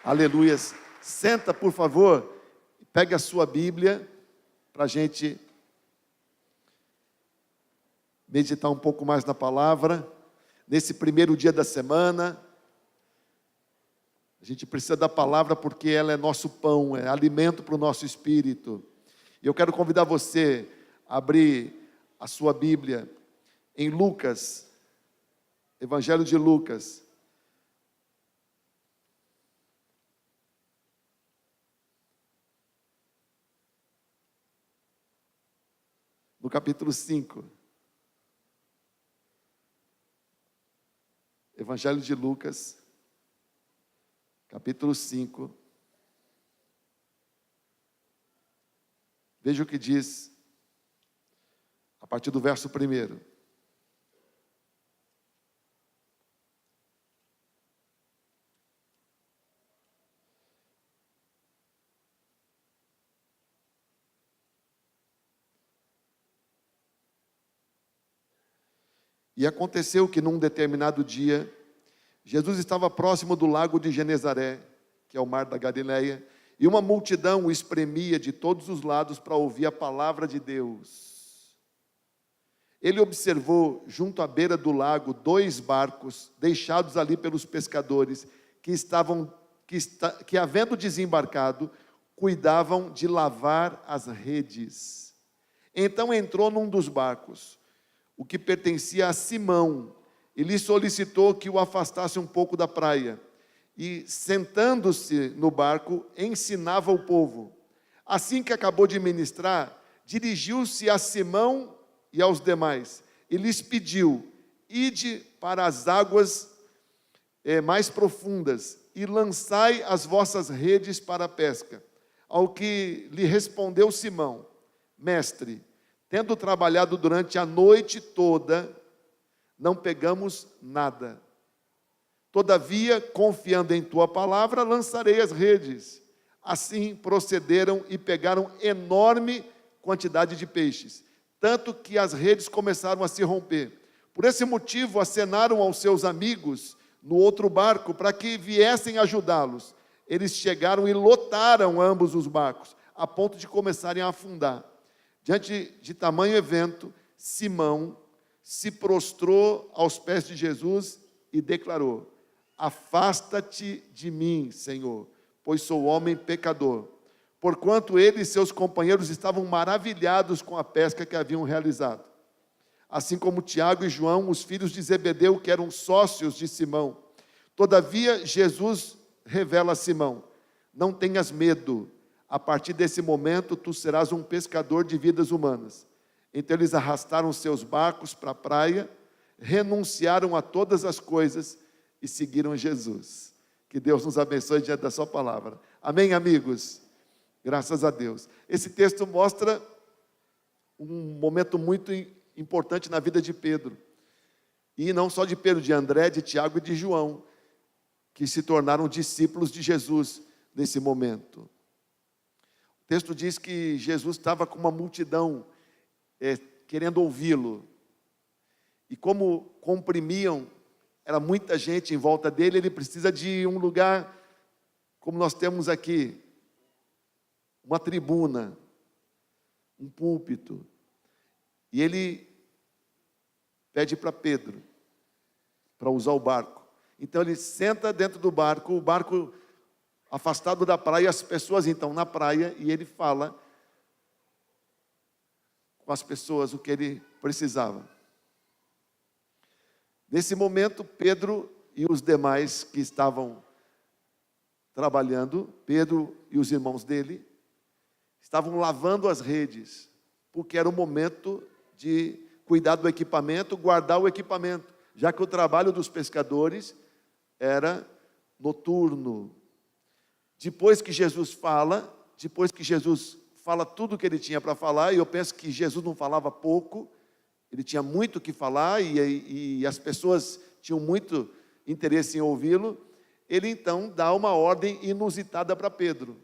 Aleluias. Senta, por favor, pegue a sua Bíblia para a gente meditar um pouco mais na palavra. Nesse primeiro dia da semana, a gente precisa da palavra porque ela é nosso pão, é alimento para o nosso espírito. E eu quero convidar você a abrir a sua Bíblia em Lucas, Evangelho de Lucas. No capítulo 5. Evangelho de Lucas, capítulo 5. Veja o que diz a partir do verso 1. E aconteceu que num determinado dia, Jesus estava próximo do lago de Genezaré, que é o mar da Galileia, e uma multidão o espremia de todos os lados para ouvir a palavra de Deus. Ele observou, junto à beira do lago, 2 barcos, deixados ali pelos pescadores, que havendo desembarcado, cuidavam de lavar as redes. Então entrou num dos barcos, o que pertencia a Simão, e lhe solicitou que o afastasse um pouco da praia. E, sentando-se no barco, ensinava o povo. Assim que acabou de ministrar, dirigiu-se a Simão e aos demais, e lhes pediu: ide para as águas mais profundas, e lançai as vossas redes para a pesca. Ao que lhe respondeu Simão: mestre, tendo trabalhado durante a noite toda, não pegamos nada. Todavia, confiando em tua palavra, lançarei as redes. Assim procederam e pegaram enorme quantidade de peixes, tanto que as redes começaram a se romper. Por esse motivo, acenaram aos seus amigos no outro barco para que viessem ajudá-los. Eles chegaram e lotaram ambos os barcos, a ponto de começarem a afundar. Diante de tamanho evento, Simão se prostrou aos pés de Jesus e declarou: afasta-te de mim, Senhor, pois sou homem pecador. Porquanto ele e seus companheiros estavam maravilhados com a pesca que haviam realizado. Assim como Tiago e João, os filhos de Zebedeu, que eram sócios de Simão. Todavia, Jesus revela a Simão: não tenhas medo. A partir desse momento, tu serás um pescador de vidas humanas. Então eles arrastaram seus barcos para a praia, renunciaram a todas as coisas e seguiram Jesus. Que Deus nos abençoe diante da sua palavra. Amém, amigos? Graças a Deus. Esse texto mostra um momento muito importante na vida de Pedro. E não só de Pedro, de André, de Tiago e de João, que se tornaram discípulos de Jesus nesse momento. O texto diz que Jesus estava com uma multidão querendo ouvi-lo. E como comprimiam, era muita gente em volta dele, ele precisa de um lugar, como nós temos aqui, uma tribuna, um púlpito. E ele pede para Pedro, para usar o barco. Então ele senta dentro do barco, o barco afastado da praia, as pessoas então na praia, e ele fala com as pessoas o que ele precisava. Nesse momento, Pedro e os demais que estavam trabalhando, Pedro e os irmãos dele, estavam lavando as redes, porque era o momento de cuidar do equipamento, guardar o equipamento, já que o trabalho dos pescadores era noturno. Depois que Jesus fala tudo o que ele tinha para falar, e eu penso que Jesus não falava pouco, ele tinha muito o que falar, e as pessoas tinham muito interesse em ouvi-lo. Ele então dá uma ordem inusitada para Pedro: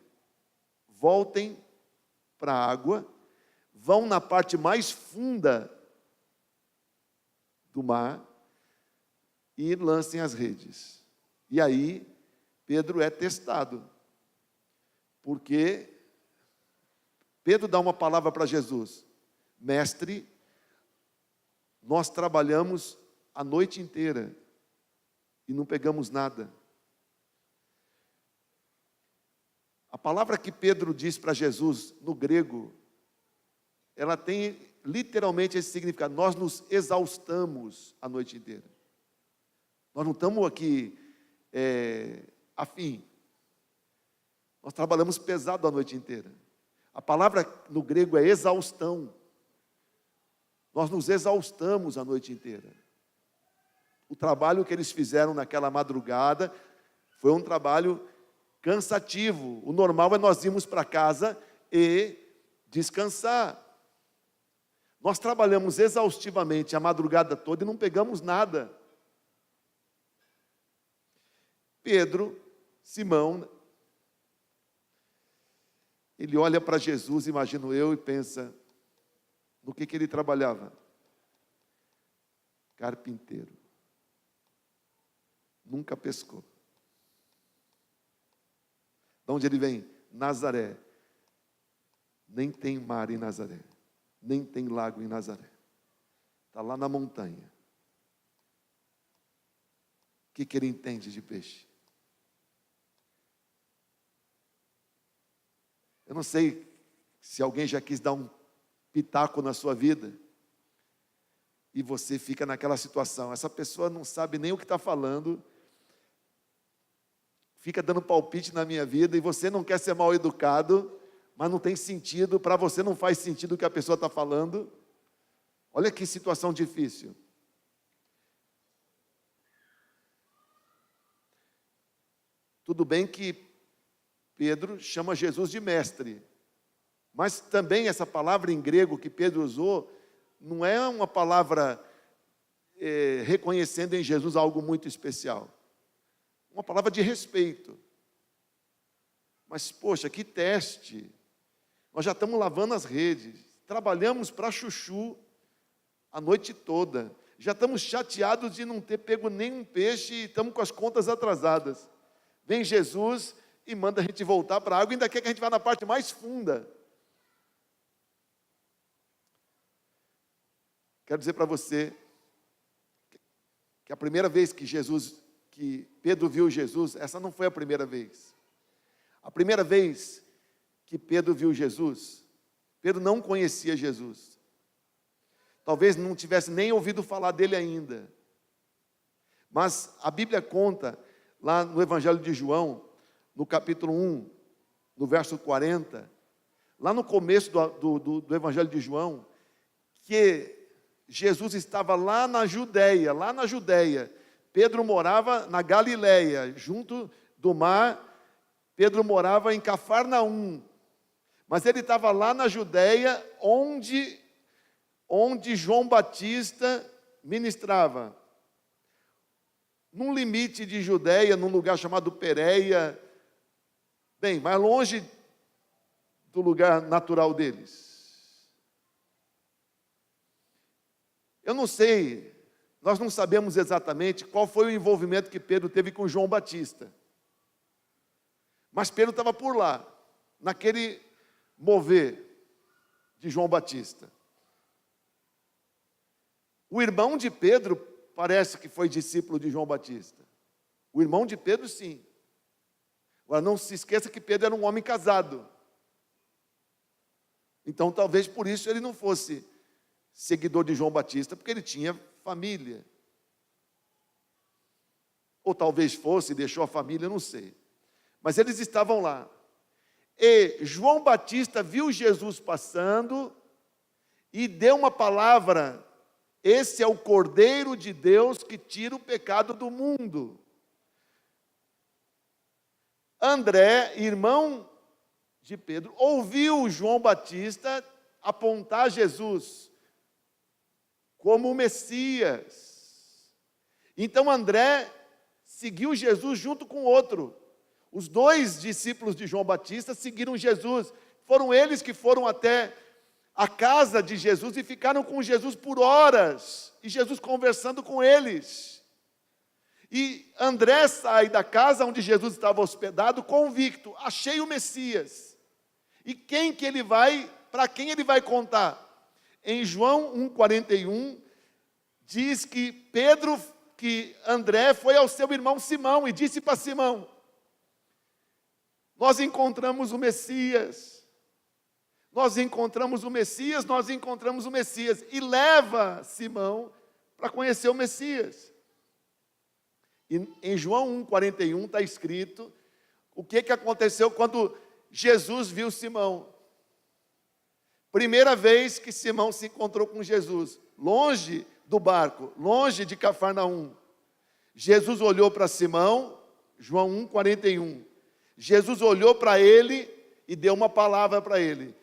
voltem para a água, vão na parte mais funda do mar e lancem as redes. E aí Pedro é testado. Porque Pedro dá uma palavra para Jesus: mestre, nós trabalhamos a noite inteira e não pegamos nada. A palavra que Pedro diz para Jesus no grego, ela tem literalmente esse significado: nós nos exaustamos a noite inteira. Nós não estamos aqui afim. Nós trabalhamos pesado a noite inteira. A palavra no grego é exaustão. Nós nos exaustamos a noite inteira. O trabalho que eles fizeram naquela madrugada foi um trabalho cansativo. O normal é nós irmos para casa e descansar. Nós trabalhamos exaustivamente a madrugada toda e não pegamos nada. Pedro, Simão, ele olha para Jesus, imagino eu, e pensa, no que ele trabalhava? Carpinteiro. Nunca pescou. De onde ele vem? Nazaré. Nem tem mar em Nazaré. Nem tem lago em Nazaré. Está lá na montanha. O que ele entende de peixe? Eu não sei se alguém já quis dar um pitaco na sua vida e você fica naquela situação. Essa pessoa não sabe nem o que está falando, fica dando palpite na minha vida e você não quer ser mal educado, mas não tem sentido, para você não faz sentido o que a pessoa está falando. Olha que situação difícil. Tudo bem que Pedro chama Jesus de mestre, mas também essa palavra em grego que Pedro usou, não é uma palavra reconhecendo em Jesus algo muito especial. Uma palavra de respeito. Mas, poxa, que teste. Nós já estamos lavando as redes, trabalhamos para chuchu a noite toda, já estamos chateados de não ter pego nenhum peixe e estamos com as contas atrasadas. Vem Jesus e manda a gente voltar para a água, ainda quer que a gente vá na parte mais funda. Quero dizer para você que a primeira vez que Pedro viu Jesus, essa não foi a primeira vez. A primeira vez que Pedro viu Jesus, Pedro não conhecia Jesus. Talvez não tivesse nem ouvido falar dele ainda. Mas a Bíblia conta, lá no Evangelho de João, no capítulo 1, no verso 40, lá no começo do Evangelho de João, que Jesus estava lá na Judéia. Pedro morava na Galileia, junto do mar. Pedro morava em Cafarnaum, mas ele estava lá na Judéia, onde João Batista ministrava. Num limite de Judéia, num lugar chamado Pérea, bem, mais longe do lugar natural deles. Eu não sei, nós não sabemos exatamente qual foi o envolvimento que Pedro teve com João Batista. Mas Pedro estava por lá, naquele mover de João Batista. O irmão de Pedro parece que foi discípulo de João Batista. O irmão de Pedro, sim. Agora, não se esqueça que Pedro era um homem casado. Então, talvez por isso ele não fosse seguidor de João Batista, porque ele tinha família. Ou talvez fosse, deixou a família, não sei. Mas eles estavam lá. E João Batista viu Jesus passando e deu uma palavra: esse é o Cordeiro de Deus que tira o pecado do mundo. André, irmão de Pedro, ouviu João Batista apontar Jesus como o Messias. Então André seguiu Jesus junto com outro. Os dois discípulos de João Batista seguiram Jesus. Foram eles que foram até a casa de Jesus e ficaram com Jesus por horas. E Jesus conversando com eles. E André sai da casa onde Jesus estava hospedado, convicto: achei o Messias. E quem que ele vai, para quem ele vai contar? Em João 1,41, diz que André foi ao seu irmão Simão e disse para Simão: nós encontramos o Messias. Nós encontramos o Messias, nós encontramos o Messias. E leva Simão para conhecer o Messias. E em João 1,41 está escrito o que aconteceu quando Jesus viu Simão. Primeira vez que Simão se encontrou com Jesus, longe do barco, longe de Cafarnaum. Jesus olhou para Simão, João 1,41. Jesus olhou para ele e deu uma palavra para ele,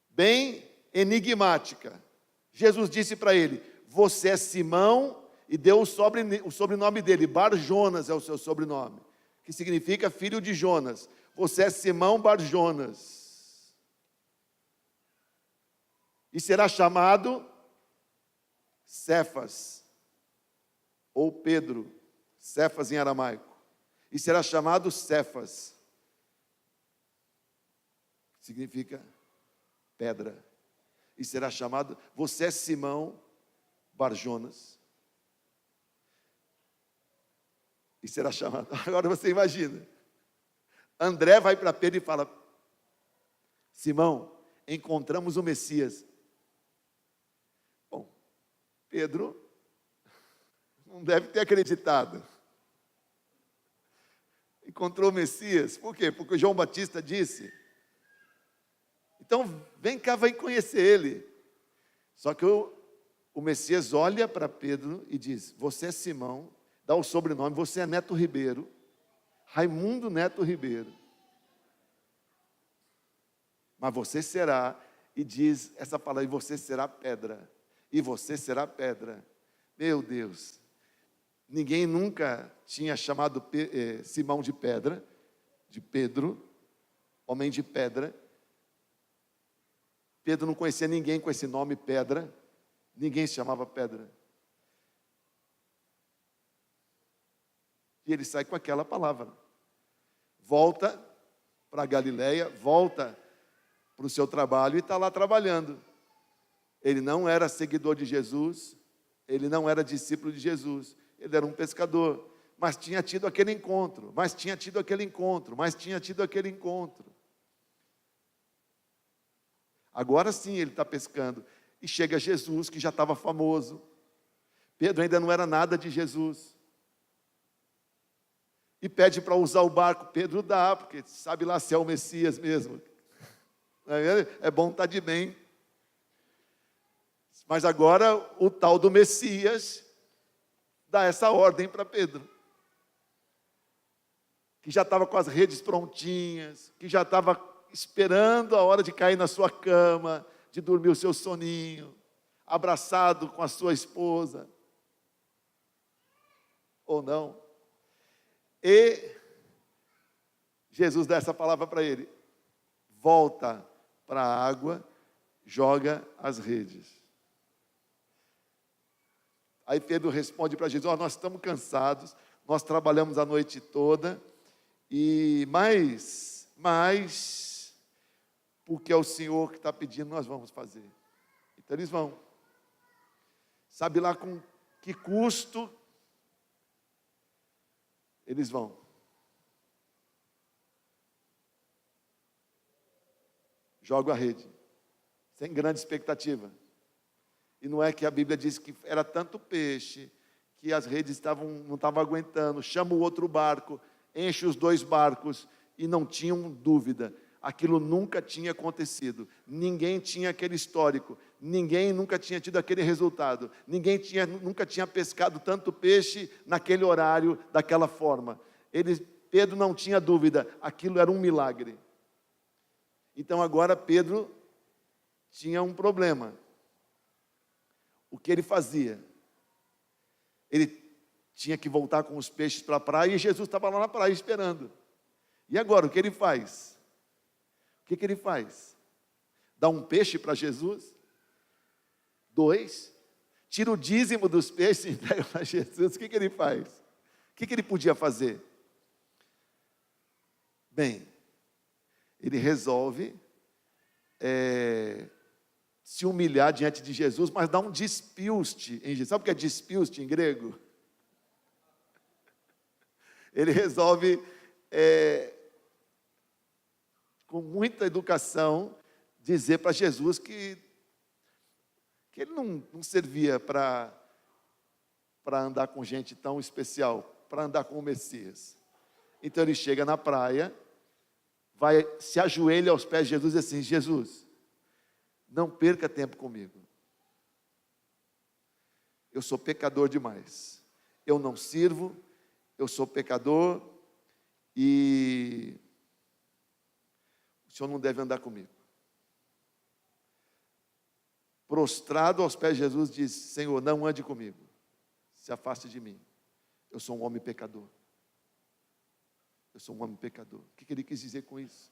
bem enigmática. Jesus disse para ele: você é Simão, e deu o sobrenome dele, Bar-Jonas é o seu sobrenome, que significa filho de Jonas. Você é Simão Bar-Jonas, e será chamado Cefas, ou Pedro, Cefas em aramaico, e será chamado Cefas, que significa pedra, e será chamado, você é Simão Bar-Jonas, e será chamado, agora você imagina, André vai para Pedro e fala: Simão, encontramos o Messias. Bom, Pedro não deve ter acreditado. Encontrou o Messias, por quê? Porque o João Batista disse: então vem cá, vai conhecer ele. Só que o Messias olha para Pedro e diz: você é Simão, dá o sobrenome, você é Neto Ribeiro, Raimundo Neto Ribeiro. Mas você será, e diz essa palavra, e você será pedra. E você será pedra. Meu Deus, ninguém nunca tinha chamado Simão de pedra, de Pedro, homem de pedra. Pedro não conhecia ninguém com esse nome, Pedra. Ninguém se chamava Pedra. E ele sai com aquela palavra. Volta para Galileia, volta para o seu trabalho e está lá trabalhando. Ele não era seguidor de Jesus, ele não era discípulo de Jesus, ele era um pescador, mas tinha tido aquele encontro, Agora sim ele está pescando, e chega Jesus, que já estava famoso. Pedro ainda não era nada de Jesus, e pede para usar o barco. Pedro dá, porque sabe lá se é o Messias mesmo, é bom estar de bem. Mas agora o tal do Messias dá essa ordem para Pedro, que já estava com as redes prontinhas, que já estava esperando a hora de cair na sua cama, de dormir o seu soninho, abraçado com a sua esposa, ou não. E Jesus dá essa palavra para ele: volta para a água, joga as redes. Aí Pedro responde para Jesus: nós estamos cansados, nós trabalhamos a noite toda, mas porque é o Senhor que está pedindo, nós vamos fazer. Então eles vão. Sabe lá com que custo eles vão. Jogam a rede, sem grande expectativa. E não é que a Bíblia diz que era tanto peixe, que as redes não estavam aguentando. Chama o outro barco, enche os dois barcos, e não tinham dúvida. Aquilo nunca tinha acontecido. Ninguém tinha aquele histórico. Ninguém nunca tinha tido aquele resultado. Ninguém nunca tinha pescado tanto peixe naquele horário, daquela forma. Pedro não tinha dúvida, aquilo era um milagre. Então agora Pedro tinha um problema. O que ele fazia? Ele tinha que voltar com os peixes para a praia, e Jesus estava lá na praia esperando. E agora, o que ele faz? O que ele faz? Dá um peixe para Jesus? 2? Tira o dízimo dos peixes e entrega para Jesus? O que ele faz? O que ele podia fazer? Bem, ele resolve se humilhar diante de Jesus, mas dá um despilste em Jesus. Sabe o que é despilste em grego? Ele resolve, com muita educação, dizer para Jesus que ele não servia para andar com gente tão especial, para andar com o Messias. Então ele chega na praia, se ajoelha aos pés de Jesus e diz assim: Jesus, não perca tempo comigo. Eu sou pecador demais. Eu não sirvo, eu sou pecador e o Senhor não deve andar comigo. Prostrado aos pés de Jesus, diz: Senhor, não ande comigo. Se afaste de mim. Eu sou um homem pecador. Eu sou um homem pecador. O que ele quis dizer com isso?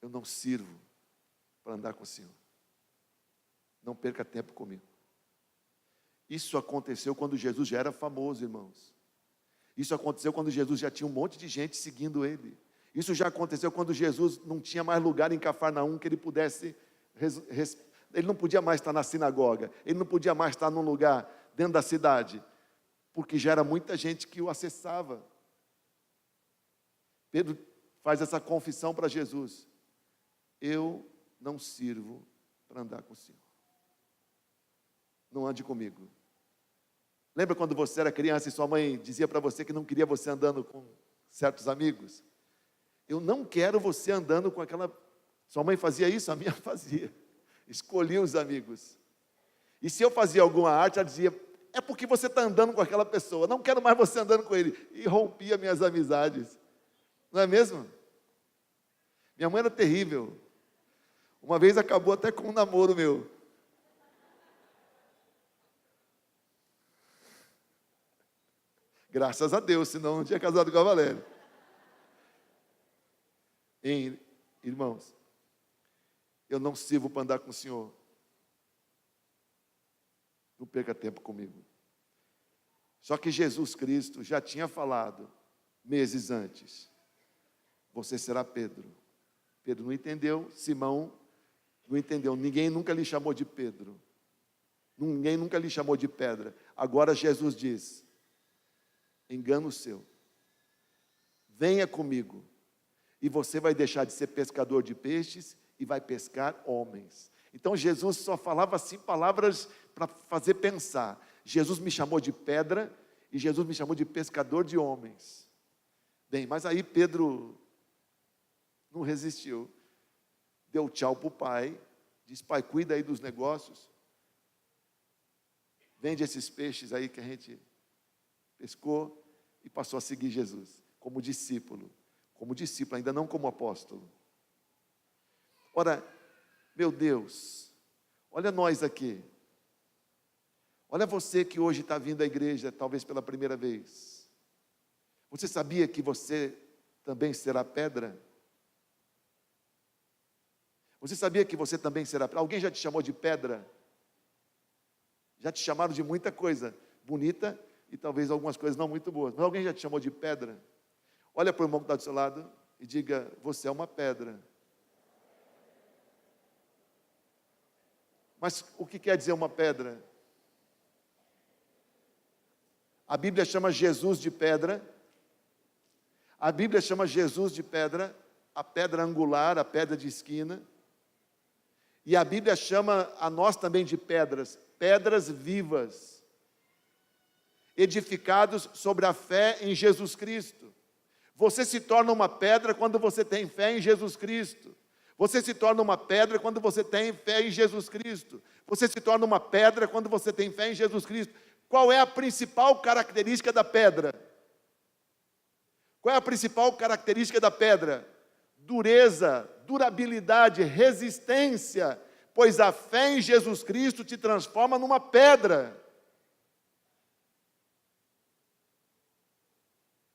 Eu não sirvo para andar com o Senhor. Não perca tempo comigo. Isso aconteceu quando Jesus já era famoso, irmãos. Isso aconteceu quando Jesus já tinha um monte de gente seguindo ele. Isso já aconteceu quando Jesus não tinha mais lugar em Cafarnaum que ele pudesse... Ele não podia mais estar na sinagoga. Ele não podia mais estar num lugar dentro da cidade. Porque já era muita gente que o acessava. Pedro faz essa confissão para Jesus: eu não sirvo para andar com o Senhor. Não ande comigo. Lembra quando você era criança e sua mãe dizia para você que não queria você andando com certos amigos? Eu não quero você andando com aquela... Sua mãe fazia isso? A minha fazia. Escolhia os amigos. E se eu fazia alguma arte, ela dizia: é porque você está andando com aquela pessoa, não quero mais você andando com ele. E rompia minhas amizades. Não é mesmo? Minha mãe era terrível. Uma vez acabou até com um namoro meu. Graças a Deus, senão não tinha casado com a Valéria. Irmãos, eu não sirvo para andar com o Senhor. Não perca tempo comigo. Só que Jesus Cristo já tinha falado meses antes: você será Pedro. Pedro não entendeu, Simão não entendeu. Ninguém nunca lhe chamou de Pedro. Ninguém nunca lhe chamou de pedra. Agora Jesus diz: engano seu. Venha comigo e você vai deixar de ser pescador de peixes e vai pescar homens. Então Jesus só falava assim palavras para fazer pensar. Jesus me chamou de pedra e Jesus me chamou de pescador de homens. Bem, mas aí Pedro não resistiu. Deu tchau para o pai. Disse: pai, cuida aí dos negócios. Vende esses peixes aí que a gente pescou. E passou a seguir Jesus como discípulo. Como discípulo, ainda não como apóstolo. Ora, meu Deus, olha nós aqui. Olha você que hoje está vindo à igreja, talvez pela primeira vez. Você sabia que você também será pedra? Você sabia que você também será pedra? Alguém já te chamou de pedra? Já te chamaram de muita coisa bonita e talvez algumas coisas não muito boas. Mas alguém já te chamou de pedra? Olha para o irmão que está do seu lado e diga: você é uma pedra. Mas o que quer dizer uma pedra? A Bíblia chama Jesus de pedra. A Bíblia chama Jesus de pedra, a pedra angular, a pedra de esquina. E a Bíblia chama a nós também de pedras, pedras vivas, edificados sobre a fé em Jesus Cristo. Você se torna uma pedra quando você tem fé em Jesus Cristo. Você se torna uma pedra quando você tem fé em Jesus Cristo. Você se torna uma pedra quando você tem fé em Jesus Cristo. Qual é a principal característica da pedra? Qual é a principal característica da pedra? Dureza, durabilidade, resistência, pois a fé em Jesus Cristo te transforma numa pedra.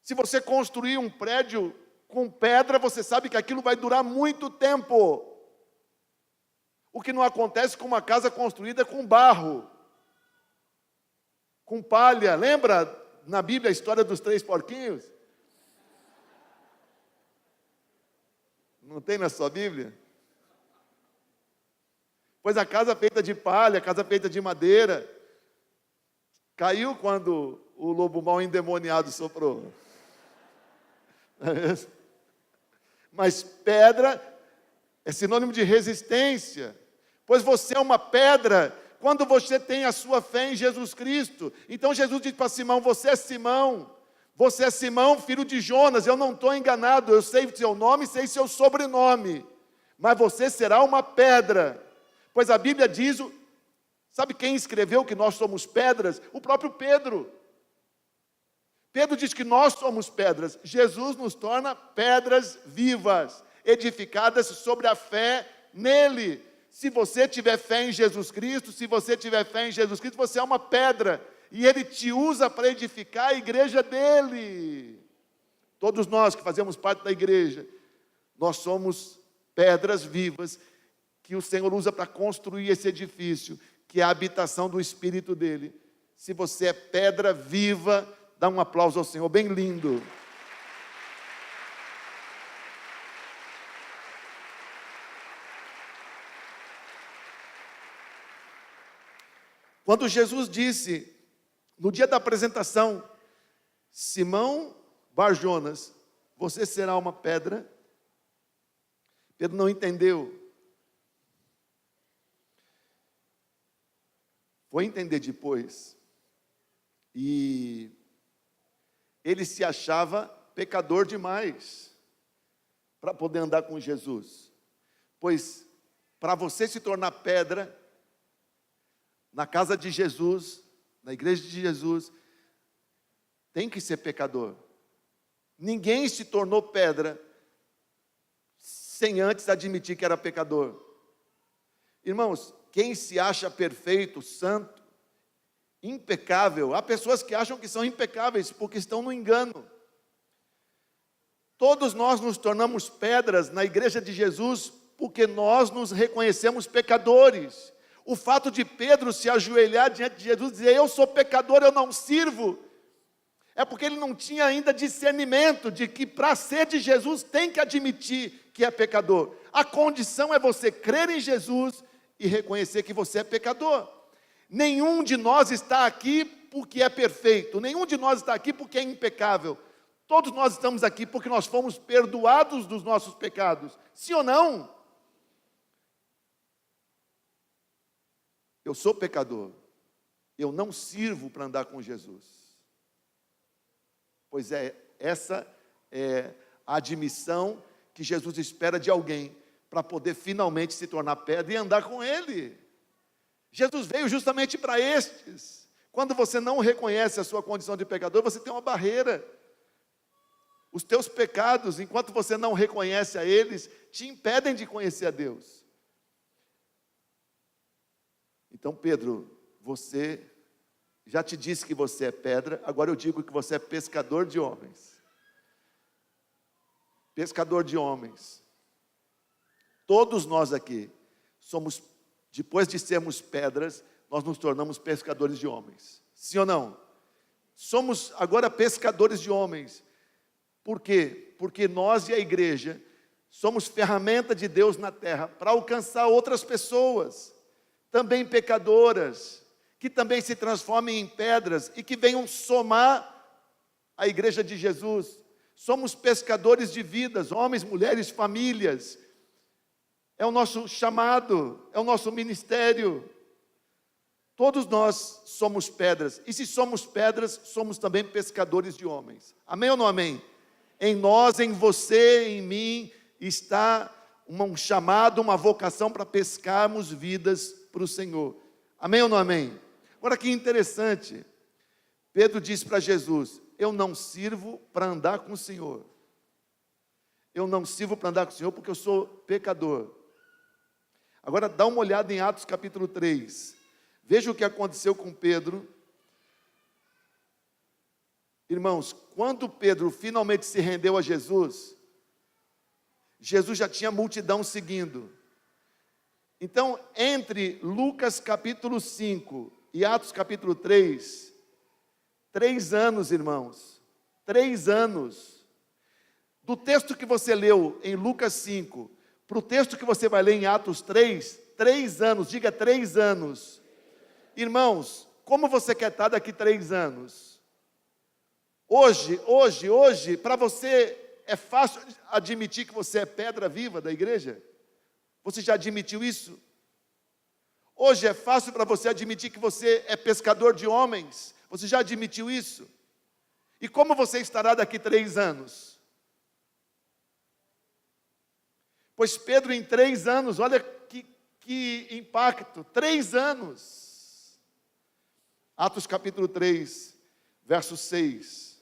Se você construir um prédio com pedra, você sabe que aquilo vai durar muito tempo. O que não acontece com uma casa construída com barro. com palha. Lembra na Bíblia a história dos 3 porquinhos? Não tem na sua Bíblia? Pois a casa feita de palha, a casa feita de madeira, caiu quando o lobo mau endemoniado soprou. Mas pedra é sinônimo de resistência, pois você é uma pedra quando você tem a sua fé em Jesus Cristo. Então Jesus diz para Simão: você é Simão, filho de Jonas. Eu não estou enganado, eu sei seu nome, sei seu sobrenome, mas você será uma pedra. Pois a Bíblia diz, sabe quem escreveu que nós somos pedras? O próprio Pedro. Pedro diz que nós somos pedras. Jesus nos torna pedras vivas, edificadas sobre a fé nele. Se você tiver fé em Jesus Cristo, você é uma pedra. E ele te usa para edificar a igreja dele. Todos nós que fazemos parte da igreja, nós somos pedras vivas que o Senhor usa para construir esse edifício, que é a habitação do Espírito dele. Se você é pedra viva, dá um aplauso ao Senhor, bem lindo. Quando Jesus disse, no dia da apresentação, Simão Bar-Jonas, você será uma pedra, Pedro não entendeu. Foi entender depois. E ele se achava pecador demais para poder andar com Jesus. Pois, para você se tornar pedra, na casa de Jesus, na igreja de Jesus, tem que ser pecador. Ninguém se tornou pedra sem antes admitir que era pecador. Irmãos, quem se acha perfeito, santo, impecável, há pessoas que acham que são impecáveis porque estão no engano. Todos nós nos tornamos pedras na igreja de Jesus porque nós nos reconhecemos pecadores. O fato de Pedro se ajoelhar diante de Jesus e dizer: eu sou pecador, eu não sirvo, é porque ele não tinha ainda discernimento de que para ser de Jesus tem que admitir que é pecador. A condição é você crer em Jesus e reconhecer que você é pecador. Nenhum de nós está aqui porque é perfeito, nenhum de nós está aqui porque é impecável. Todos nós estamos aqui porque nós fomos perdoados dos nossos pecados. Sim ou não? Eu sou pecador. Eu não sirvo para andar com Jesus. Pois é, essa é a admissão que Jesus espera de alguém para poder finalmente se tornar pedra e andar com Ele. Jesus veio justamente para estes. Quando você não reconhece a sua condição de pecador, você tem uma barreira. Os teus pecados, enquanto você não reconhece a eles, te impedem de conhecer a Deus. Então, Pedro, você já te disse que você é pedra, agora eu digo que você é pescador de homens. Pescador de homens. Todos nós aqui somos, depois de sermos pedras, nós nos tornamos pescadores de homens. Sim ou não? Somos agora pescadores de homens. Por quê? Porque nós e a igreja somos ferramenta de Deus na terra para alcançar outras pessoas, também pecadoras, que também se transformem em pedras e que venham somar a igreja de Jesus. Somos pescadores de vidas, homens, mulheres, famílias. É o nosso chamado, é o nosso ministério. Todos nós somos pedras, e se somos pedras, somos também pescadores de homens. Amém ou não amém? Em nós, em você, em mim, está um chamado, uma vocação para pescarmos vidas para o Senhor. Amém ou não amém? Agora que interessante, Pedro disse para Jesus: eu não sirvo para andar com o Senhor. Eu não sirvo para andar com o Senhor porque eu sou pecador. Agora dá uma olhada em Atos capítulo 3. Veja o que aconteceu com Pedro. Irmãos, quando Pedro finalmente se rendeu a Jesus, Jesus já tinha multidão seguindo. Então, entre Lucas capítulo 5 e Atos capítulo 3, 3 anos, irmãos. 3 anos. Do texto que você leu em Lucas 5, para o texto que você vai ler em Atos 3, 3 anos, diga 3 anos. Irmãos, como você quer estar daqui 3 anos? Hoje, para você é fácil admitir que você é pedra viva da igreja? Você já admitiu isso? Hoje é fácil para você admitir que você é pescador de homens? Você já admitiu isso? E como você estará daqui 3 anos? Pois Pedro em 3 anos, olha que impacto, 3 anos. Atos capítulo 3, verso 6.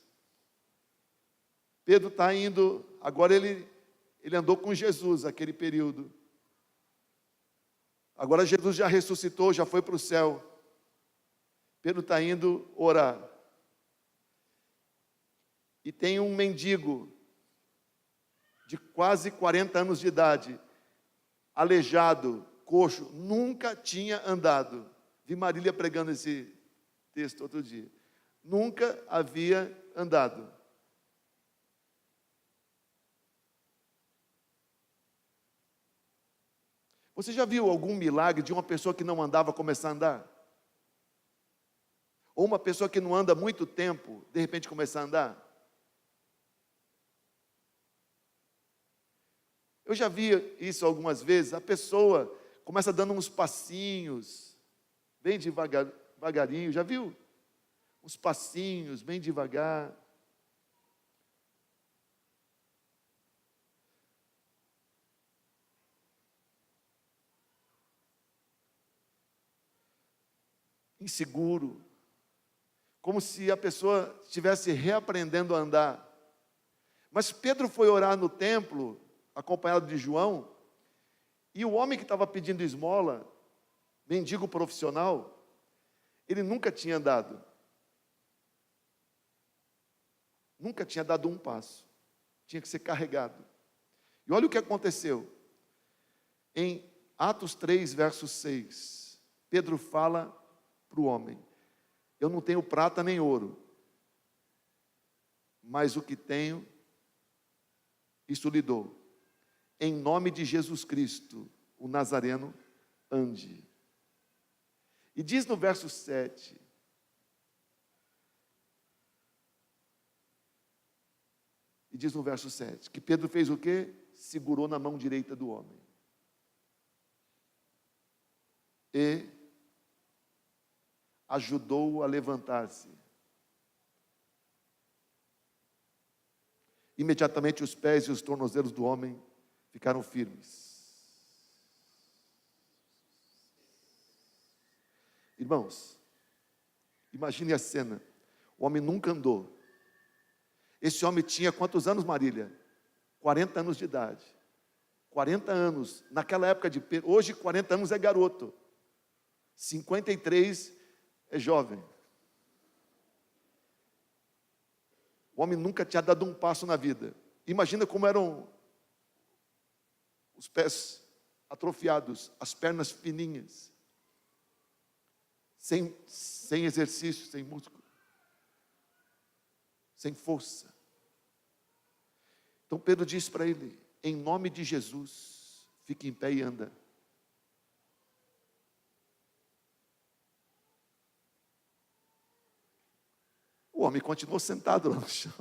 Pedro está indo, agora ele andou com Jesus aquele período. Agora Jesus já ressuscitou, já foi para o céu. Pedro está indo orar. E tem um mendigo de quase 40 anos de idade, aleijado, coxo, nunca tinha andado. Vi Marília pregando esse texto outro dia. Nunca havia andado. Você já viu algum milagre de uma pessoa que não andava começar a andar? Ou uma pessoa que não anda há muito tempo, de repente começar a andar? Eu já vi isso algumas vezes, a pessoa começa dando uns passinhos, bem devagarinho, já viu? Uns passinhos, bem devagar. Inseguro, como se a pessoa estivesse reaprendendo a andar. Mas Pedro foi orar no templo, acompanhado de João, e o homem que estava pedindo esmola, mendigo profissional, ele nunca tinha andado. Nunca tinha dado um passo. Tinha que ser carregado. E olha o que aconteceu. Em Atos 3, verso 6, Pedro fala para o homem: eu não tenho prata nem ouro, mas o que tenho, isso lhe dou. Em nome de Jesus Cristo, o Nazareno, ande. E diz no verso 7, que Pedro fez o quê? Segurou na mão direita do homem. E ajudou-o a levantar-se. Imediatamente os pés e os tornozelos do homem ficaram firmes. Irmãos, imagine a cena. O homem nunca andou. Esse homem tinha quantos anos, Marília? 40 anos de idade. 40 anos. Naquela época de Pedro, hoje 40 anos é garoto. 53 é jovem. O homem nunca tinha dado um passo na vida. Imagina como eram os pés atrofiados, as pernas fininhas, sem exercício, sem músculo, sem força. Então Pedro disse para ele: em nome de Jesus, fique em pé e anda. O homem continuou sentado lá no chão.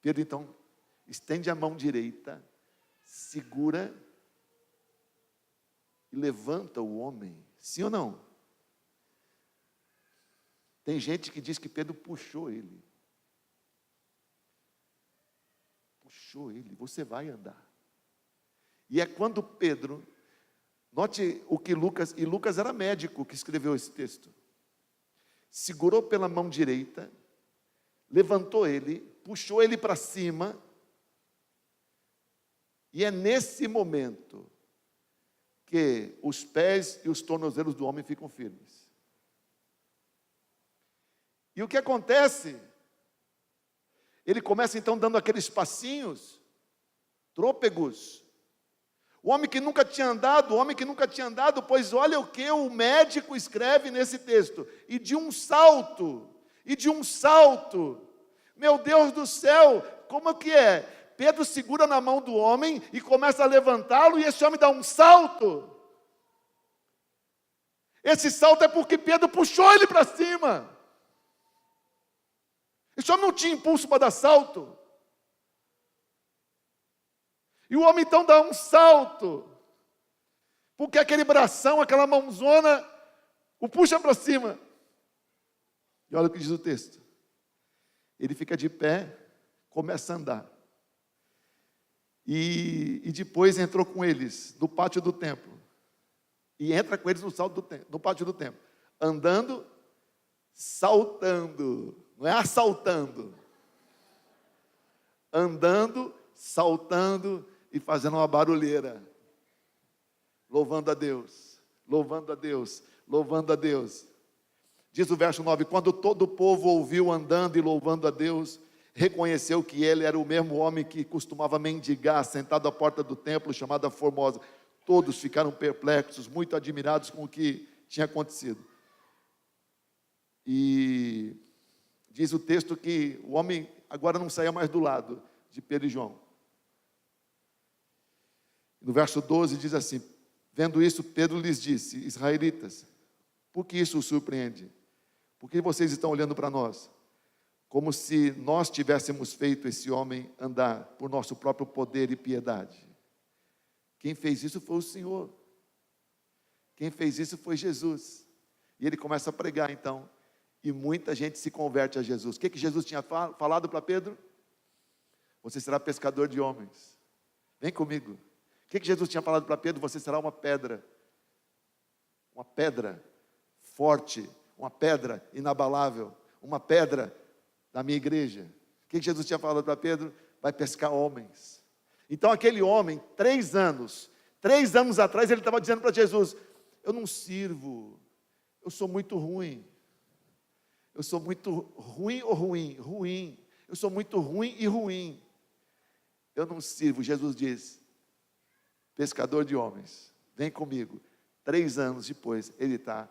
Pedro então estende a mão direita, segura e levanta o homem. Sim ou não? Tem gente que diz que Pedro puxou ele. Puxou ele, você vai andar. E é quando Pedro, note o que Lucas era médico que escreveu esse texto. Segurou pela mão direita, levantou ele, puxou ele para cima, e é nesse momento que os pés e os tornozelos do homem ficam firmes. E o que acontece? Ele começa então dando aqueles passinhos, trôpegos. O homem que nunca tinha andado, pois olha o que o médico escreve nesse texto. E de um salto, meu Deus do céu, como que é? Pedro segura na mão do homem e começa a levantá-lo, e esse homem dá um salto. Esse salto é porque Pedro puxou ele para cima. Esse homem não tinha impulso para dar salto. E o homem então dá um salto, porque aquele bração, aquela mãozona, o puxa para cima. E olha o que diz o texto. Ele fica de pé, começa a andar. E depois entrou com eles no pátio do templo. E entra com eles no pátio do templo. Andando, saltando. Não é assaltando. Andando, saltando e fazendo uma barulheira. Louvando a Deus, louvando a Deus, louvando a Deus. Diz o verso 9: quando todo o povo ouviu andando e louvando a Deus, reconheceu que ele era o mesmo homem que costumava mendigar, sentado à porta do templo, chamada Formosa. Todos ficaram perplexos, muito admirados com o que tinha acontecido. E diz o texto que o homem agora não saía mais do lado de Pedro e João. No verso 12 diz assim: vendo isso, Pedro lhes disse: israelitas, por que isso os surpreende? Por que vocês estão olhando para nós? Como se nós tivéssemos feito esse homem andar por nosso próprio poder e piedade. Quem fez isso foi o Senhor. Quem fez isso foi Jesus. E ele começa a pregar então. E muita gente se converte a Jesus. O que Jesus tinha falado para Pedro? Você será pescador de homens. Vem comigo. O que Jesus tinha falado para Pedro? Você será uma pedra forte, uma pedra inabalável, uma pedra da minha igreja. O que Jesus tinha falado para Pedro? Vai pescar homens. Então aquele homem, 3 anos atrás, ele estava dizendo para Jesus: eu não sirvo, eu sou muito ruim. Eu sou muito ruim ou ruim? Ruim. Eu sou muito ruim e ruim. Eu não sirvo. Jesus diz: pescador de homens, vem comigo. 3 anos depois, ele está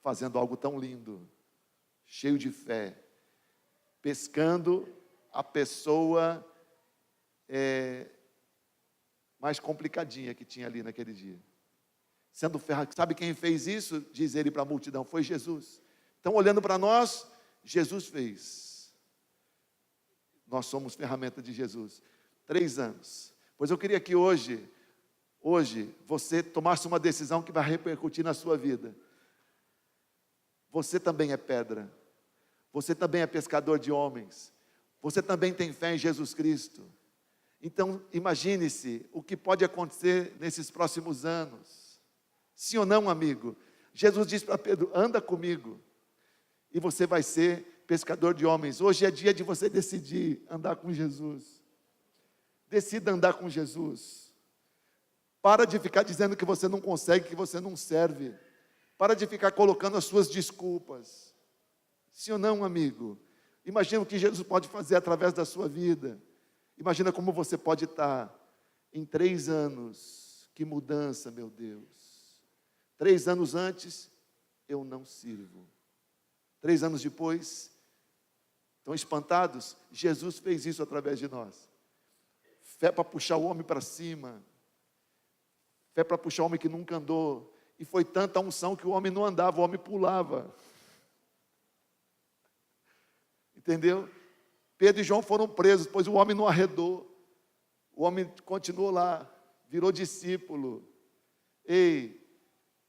fazendo algo tão lindo, cheio de fé, pescando a pessoa mais complicadinha que tinha ali naquele dia. Sendo ferrado. Sabe quem fez isso? Diz ele para a multidão: foi Jesus. Então, olhando para nós, Jesus fez. Nós somos ferramenta de Jesus. 3 anos. Pois eu queria que hoje você tomasse uma decisão que vai repercutir na sua vida. Você também é pedra. Você também é pescador de homens. Você também tem fé em Jesus Cristo. Então, imagine-se o que pode acontecer nesses próximos anos. Sim ou não, amigo? Jesus disse para Pedro: anda comigo. E você vai ser pescador de homens. Hoje é dia de você decidir andar com Jesus. Decida andar com Jesus. Para de ficar dizendo que você não consegue, que você não serve. Para de ficar colocando as suas desculpas. Sim ou não, amigo? Imagina o que Jesus pode fazer através da sua vida. Imagina como você pode estar em 3 anos. Que mudança, meu Deus. 3 anos antes, eu não sirvo. 3 anos depois, estão espantados? Jesus fez isso através de nós. Fé para puxar o homem para cima. Fé para puxar o homem que nunca andou. E foi tanta unção que o homem não andava, o homem pulava. Entendeu? Pedro e João foram presos, pois o homem não arredou. O homem continuou lá, virou discípulo. Ei,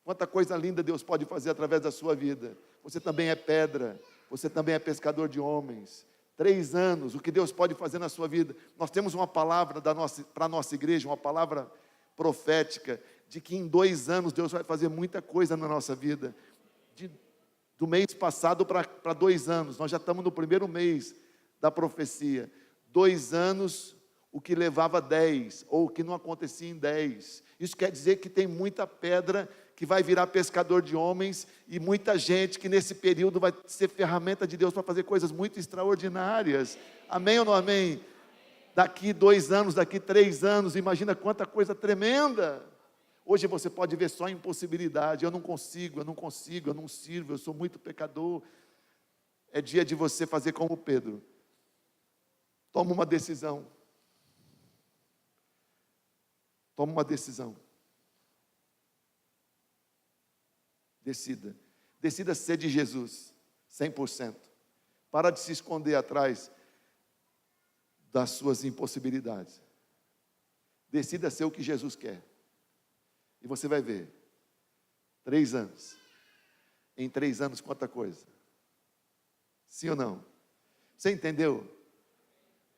quanta coisa linda Deus pode fazer através da sua vida. Você também é pedra, você também é pescador de homens. 3 anos, o que Deus pode fazer na sua vida. Nós temos uma palavra para a nossa igreja, uma palavra profética, de que em 2 anos Deus vai fazer muita coisa na nossa vida. Do mês passado para 2 anos, nós já estamos no primeiro mês da profecia. 2 anos, o que levava 10, ou o que não acontecia em 10. Isso quer dizer que tem muita pedra que vai virar pescador de homens, e muita gente que nesse período vai ser ferramenta de Deus para fazer coisas muito extraordinárias. Amém ou não amém? Daqui 2 anos, daqui 3 anos, imagina quanta coisa tremenda. Hoje você pode ver só impossibilidade. Eu não consigo, eu não consigo, eu não sirvo, eu sou muito pecador. É dia de você fazer como Pedro. Toma uma decisão. Toma uma decisão. Decida. Decida ser de Jesus, 100%. Para de se esconder atrás das suas impossibilidades. Decida ser o que Jesus quer. E você vai ver. 3 anos. Em 3 anos, quanta coisa. Sim ou não? Você entendeu?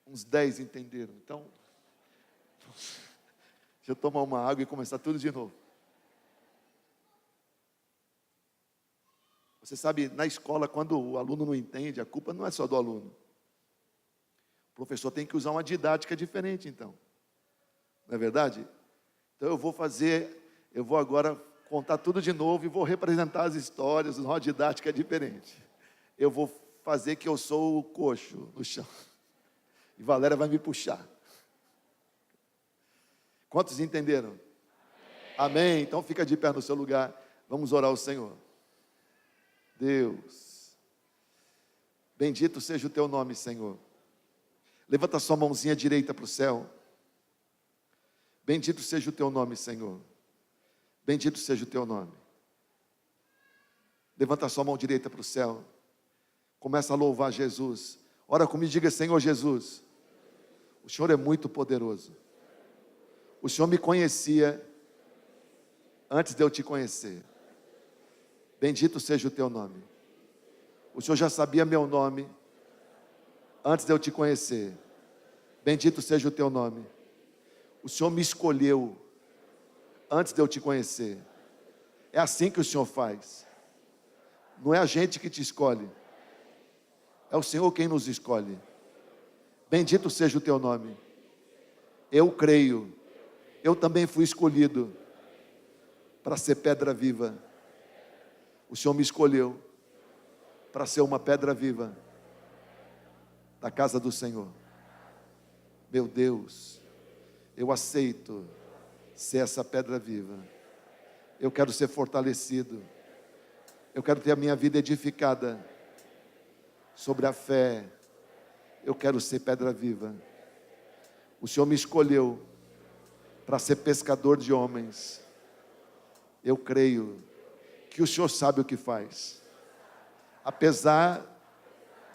Uns 10 entenderam. Então, deixa eu tomar uma água e começar tudo de novo. Você sabe, na escola, quando o aluno não entende, a culpa não é só do aluno. O professor tem que usar uma didática diferente, então. Não é verdade? Então eu vou agora contar tudo de novo e vou representar as histórias, uma didática diferente. Eu vou fazer que eu sou o coxo no chão. E Valéria vai me puxar. Quantos entenderam? Amém? Então fica de pé no seu lugar. Vamos orar ao Senhor. Deus, bendito seja o teu nome, Senhor. Levanta sua mãozinha direita para o céu. Bendito seja o teu nome, Senhor. Bendito seja o teu nome. Levanta sua mão direita para o céu. Começa a louvar Jesus. Ora comigo, diga: Senhor Jesus, o Senhor é muito poderoso. O Senhor me conhecia antes de eu te conhecer. Bendito seja o teu nome. O Senhor já sabia meu nome antes de eu te conhecer. Bendito seja o teu nome. O Senhor me escolheu antes de eu te conhecer. É assim que o Senhor faz. Não é a gente que te escolhe. É o Senhor quem nos escolhe. Bendito seja o teu nome. Eu creio. Eu também fui escolhido para ser pedra viva. O Senhor me escolheu para ser uma pedra viva da casa do Senhor. Meu Deus, eu aceito ser essa pedra viva. Eu quero ser fortalecido. Eu quero ter a minha vida edificada sobre a fé. Eu quero ser pedra viva. O Senhor me escolheu para ser pescador de homens. Eu creio que o Senhor sabe o que faz. Apesar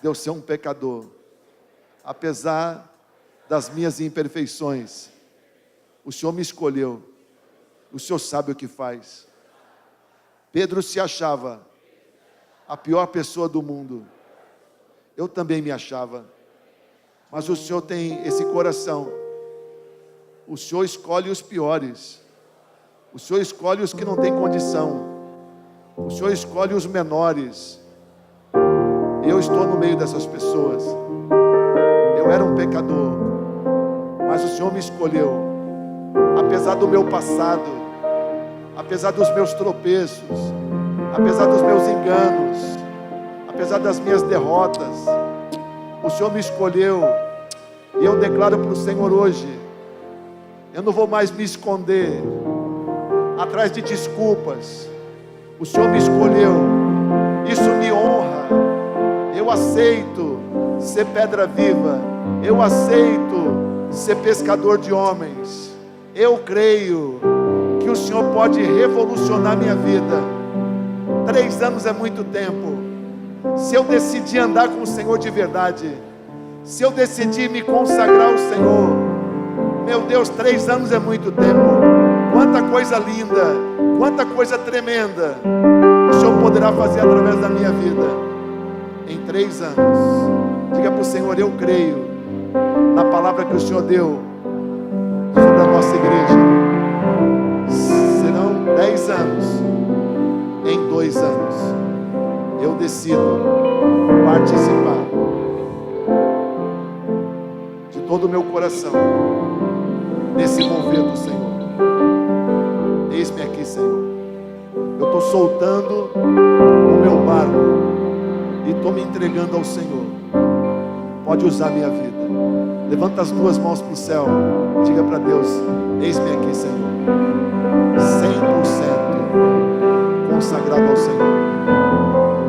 de eu ser um pecador, apesar das minhas imperfeições, o Senhor me escolheu. O Senhor sabe o que faz. Pedro se achava a pior pessoa do mundo. Eu também me achava. Mas o Senhor tem esse coração. O Senhor escolhe os piores. O Senhor escolhe os que não têm condição. O Senhor escolhe os menores. Eu estou no meio dessas pessoas. Eu era um pecador, mas o Senhor me escolheu. Apesar do meu passado, apesar dos meus tropeços, apesar dos meus enganos, apesar das minhas derrotas, o Senhor me escolheu. E eu declaro para o Senhor hoje: eu não vou mais me esconder atrás de desculpas. O Senhor me escolheu. Isso me honra. Eu aceito ser pedra viva. Eu aceito ser pescador de homens. Eu creio que o Senhor pode revolucionar minha vida. 3 anos é muito tempo. Se eu decidir andar com o Senhor de verdade, se eu decidir me consagrar ao Senhor, meu Deus, 3 anos é muito tempo. Quanta coisa linda, quanta coisa tremenda o Senhor poderá fazer através da minha vida em 3 anos. Diga para o Senhor: eu creio na palavra que o Senhor deu sobre a nossa igreja. Serão 10 anos. Em 2 anos eu decido participar de todo o meu coração nesse mover do Senhor. Eis-me aqui, Senhor. Eu estou soltando o meu barco e estou me entregando ao Senhor. Pode usar a minha vida. Levanta as 2 mãos para o céu. Diga para Deus: eis-me aqui, Senhor. 100% consagrado ao Senhor.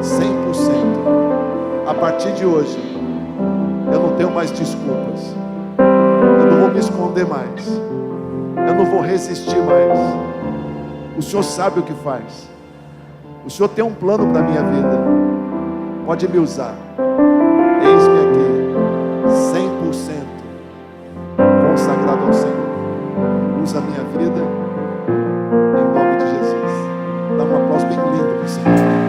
100%. A partir de hoje, eu não tenho mais desculpas. Eu não vou me esconder mais. Eu não vou resistir mais. O Senhor sabe o que faz. O Senhor tem um plano para a minha vida. Pode me usar. Eis-me aqui, 100% consagrado ao Senhor. Usa a minha vida, em nome de Jesus. Dá um aplauso bem lindo para o Senhor.